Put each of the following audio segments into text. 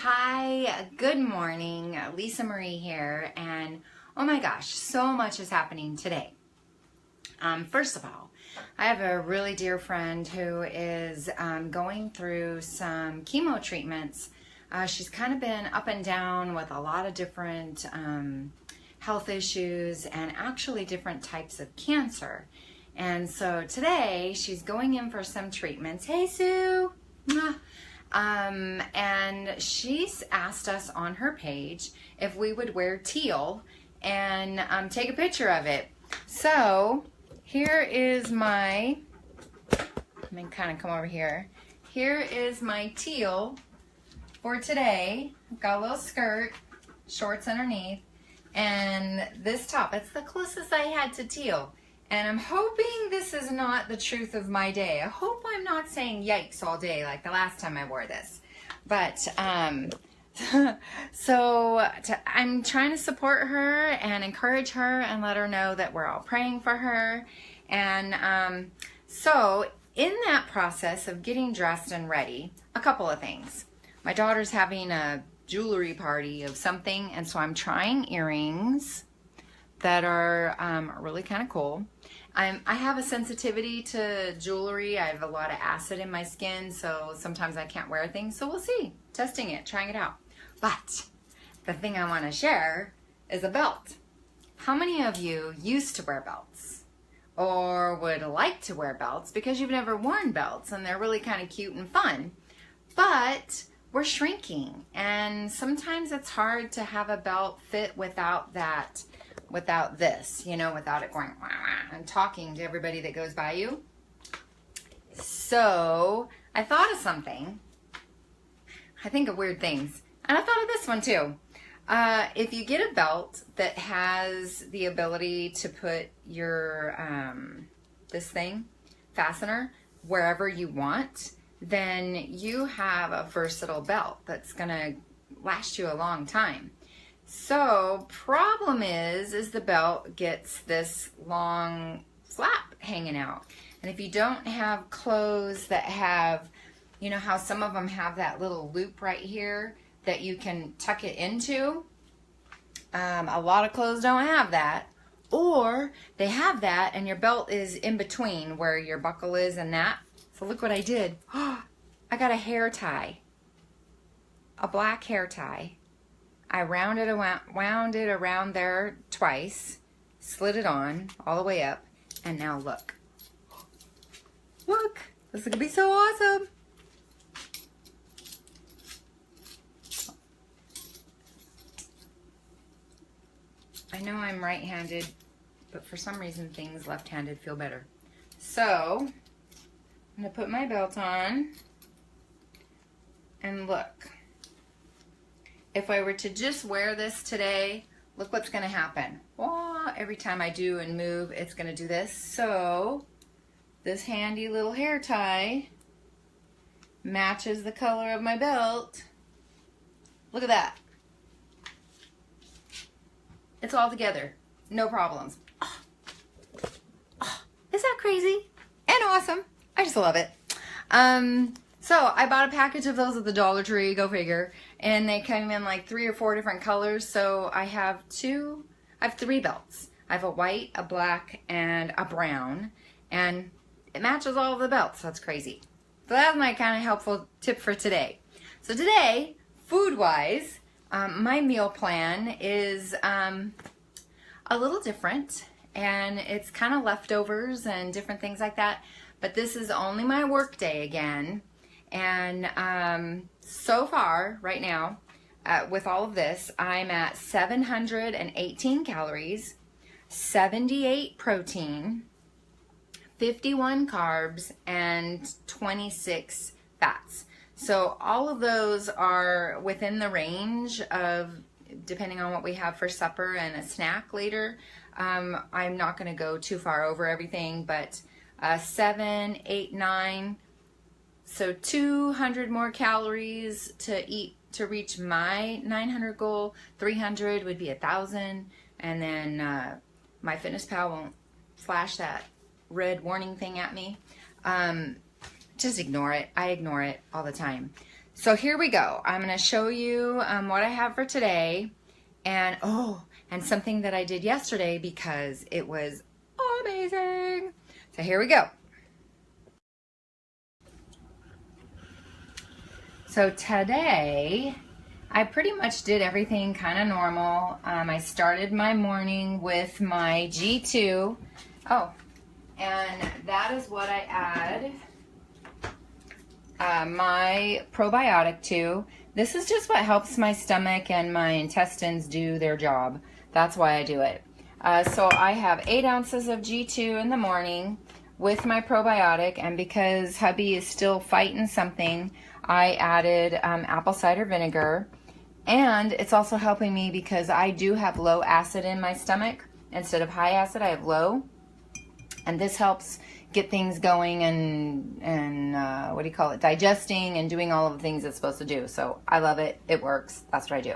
Hi, good morning. Lisa Marie here, and oh my gosh, so much is happening today. First of all, I have a really dear friend who is going through some chemo treatments. She's kind of been up and down with a lot of different health issues and actually different types of cancer. And so today she's going in for some treatments. Hey, Sue! And she's asked us on her page if we would wear teal and take a picture of it. So here is my, let me kind of come over here. Here is my teal for today. I've got a little skirt, shorts underneath, and this top. It's the closest I had to teal. And I'm hoping this is not the truth of my day. I hope I'm not saying yikes all day like the last time I wore this. But, I'm trying to support her and encourage her and let her know that we're all praying for her. And so in that process of getting dressed and ready, a couple of things. My daughter's having a jewelry party of something, and so I'm trying earrings that are really kind of cool. I have a sensitivity to jewelry. I have a lot of acid in my skin, so sometimes I can't wear things. So we'll see. Testing it, trying it out. But the thing I want to share is a belt. How many of you used to wear belts or would like to wear belts because you've never worn belts and they're really kind of cute and fun? But we're shrinking, and sometimes it's hard to have a belt fit without that. Without this, you know, without it going wah, wah, and talking to everybody that goes by you. So I thought of something. I think of weird things. And I thought of this one too. If you get a belt that has the ability to put your, this thing, fastener, wherever you want, then you have a versatile belt that's going to last you a long time. So problem is the belt gets this long flap hanging out. And if you don't have clothes that have, you know how some of them have that little loop right here that you can tuck it into? A lot of clothes don't have that. Or they have that and your belt is in between where your buckle is and that. So look what I did. I got a hair tie. A black hair tie. I wound it around there twice, slid it on all the way up, and now look. Look, this is gonna be so awesome. I know I'm right-handed, but for some reason things left-handed feel better. So, I'm gonna put my belt on, and look. If I were to just wear this today, look what's going to happen. Well, every time I do and move, it's going to do this. So, this handy little hair tie matches the color of my belt. Look at that. It's all together. No problems. Oh, is that crazy? And awesome. I just love it. So I bought a package of those at the Dollar Tree, go figure, and they came in like 3 or 4 different colors. So I have 3 belts. I have a white, a black, and a brown, and it matches all of the belts. That's crazy. So that's my kind of helpful tip for today. So today, food-wise, my meal plan is a little different, and it's kind of leftovers and different things like that. But this is only my work day again. And so far, right now, with all of this, I'm at 718 calories, 78 protein, 51 carbs, and 26 fats. So all of those are within the range of, depending on what we have for supper and a snack later. I'm not going to go too far over everything, but 7, 8, 9... So 200 more calories to eat to reach my 900 goal. 300 would be 1,000. And then my FitnessPal won't flash that red warning thing at me. Just ignore it. I ignore it all the time. So here we go. I'm going to show you what I have for today, and and something that I did yesterday because it was amazing. So here we go. So today, I pretty much did everything kind of normal. I started my morning with my G2. Oh, and that is what I add my probiotic to. This is just what helps my stomach and my intestines do their job. That's why I do it. So I have 8 ounces of G2 in the morning with my probiotic, and because hubby is still fighting something, I added apple cider vinegar. And it's also helping me because I do have low acid in my stomach. Instead of high acid, I have low. And this helps get things going and what do you call it? Digesting and doing all of the things it's supposed to do. So I love it. It works. That's what I do.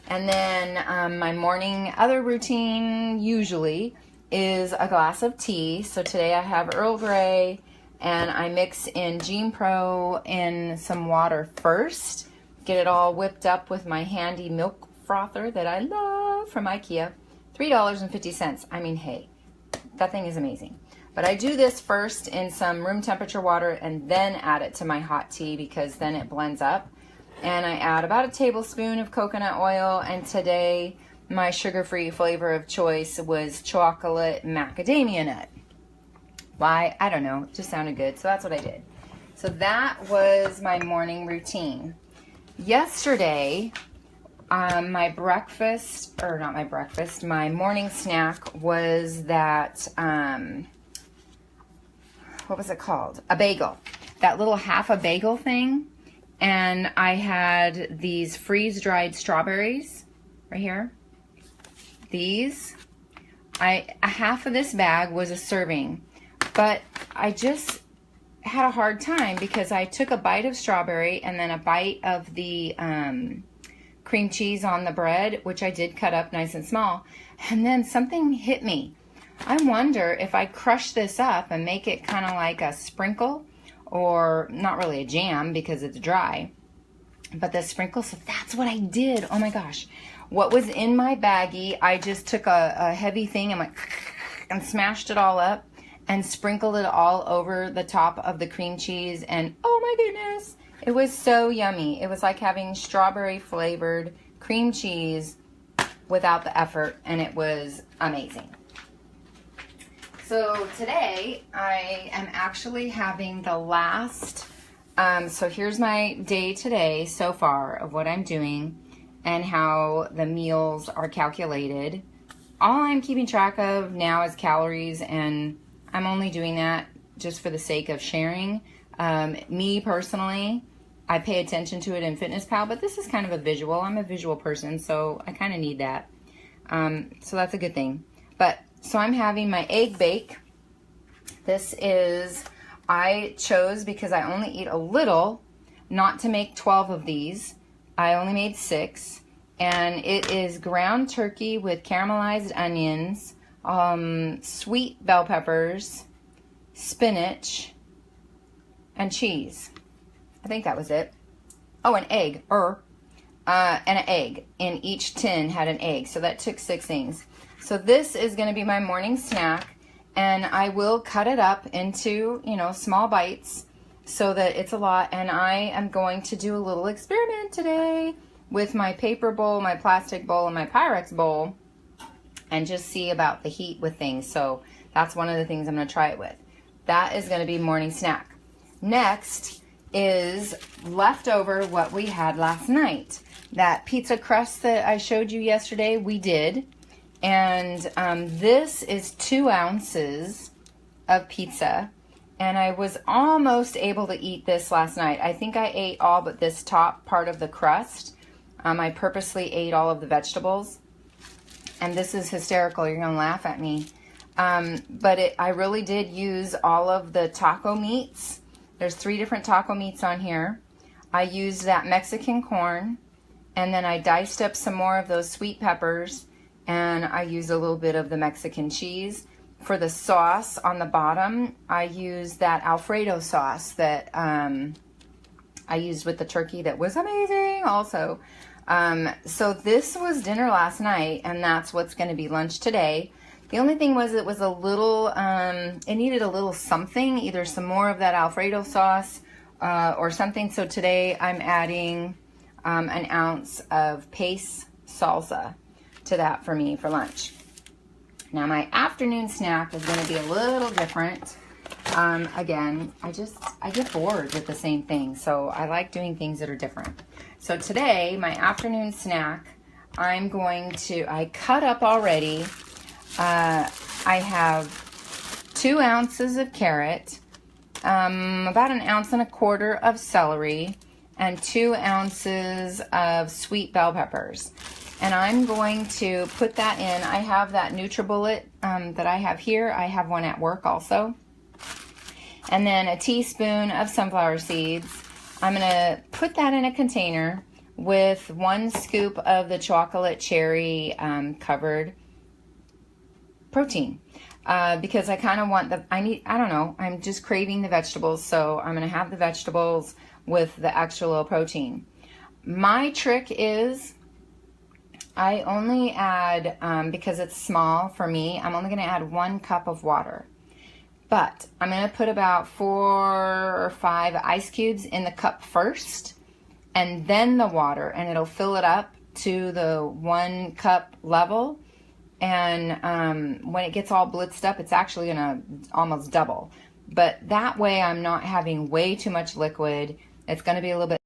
And then my morning other routine usually is a glass of tea. So today I have Earl Grey, and I mix in Gene Pro in some water first. Get it all whipped up with my handy milk frother that I love from IKEA. $3.50. I mean, hey, that thing is amazing. But I do this first in some room temperature water and then add it to my hot tea because then it blends up. And I add about a tablespoon of coconut oil, and today my sugar-free flavor of choice was chocolate macadamia nut. Why? I don't know. It just sounded good, so that's what I did. So that was my morning routine. Yesterday, my morning snack was that, what was it called? A bagel. That little half a bagel thing. And I had these freeze-dried strawberries right here. These. A half of this bag was a serving. But I just had a hard time because I took a bite of strawberry and then a bite of the cream cheese on the bread, which I did cut up nice and small, and then something hit me. I wonder if I crush this up and make it kind of like a sprinkle, or not really a jam because it's dry, but the sprinkle. So that's what I did. Oh my gosh. What was in my baggie, I just took a heavy thing and went and smashed it all up and sprinkled it all over the top of the cream cheese, and oh my goodness, it was so yummy. It was like having strawberry flavored cream cheese without the effort, and it was amazing. So today I am actually having the last, so here's my day today so far of what I'm doing and how the meals are calculated. All I'm keeping track of now is calories, and I'm only doing that just for the sake of sharing. Me personally, I pay attention to it in FitnessPal, but this is kind of a visual. I'm a visual person, so I kind of need that. So that's a good thing. So I'm having my egg bake. This is, I chose because I only eat a little, not to make 12 of these. I only made 6. And it is ground turkey with caramelized onions, sweet bell peppers, spinach, and cheese. I think that was it. Oh, an egg, and an egg. In each tin had an egg, so that took 6 things. So this is going to be my morning snack, and I will cut it up into, small bites so that it's a lot. And I am going to do a little experiment today with my paper bowl, my plastic bowl, and my Pyrex bowl, and just see about the heat with things. So that's one of the things I'm going to try it with. That is going to be morning snack. Next is leftover what we had last night. That pizza crust that I showed you yesterday, we did. And this is 2 ounces of pizza. And I was almost able to eat this last night. I think I ate all but this top part of the crust. I purposely ate all of the vegetables. And this is hysterical. You're going to laugh at me. But I really did use all of the taco meats. There's 3 different taco meats on here. I used that Mexican corn. And then I diced up some more of those sweet peppers. And I used a little bit of the Mexican cheese. For the sauce on the bottom, I used that Alfredo sauce that I used with the turkey that was amazing also. So this was dinner last night, and that's what's going to be lunch today. The only thing was it was a little, it needed a little something, either some more of that Alfredo sauce or something. So today I'm adding an ounce of paste salsa to that for me for lunch. Now my afternoon snack is going to be a little different. Again, I get bored with the same thing, so I like doing things that are different. So today, my afternoon snack, I cut up already. I have 2 ounces of carrot, about 1.25 ounces of celery, and 2 ounces of sweet bell peppers. And I'm going to put that in. I have that NutriBullet that I have here. I have one at work also. And then a teaspoon of sunflower seeds. I'm going to put that in a container with 1 scoop of the chocolate cherry covered protein. Because I kind of want I don't know, I'm just craving the vegetables, so I'm going to have the vegetables with the actual protein. My trick is I only add, because it's small for me, I'm only going to add 1 cup of water. But I'm going to put about 4 or 5 ice cubes in the cup first, and then the water, and it'll fill it up to the 1 cup level. And when it gets all blitzed up, it's actually going to almost double. But that way I'm not having way too much liquid. It's going to be a little bit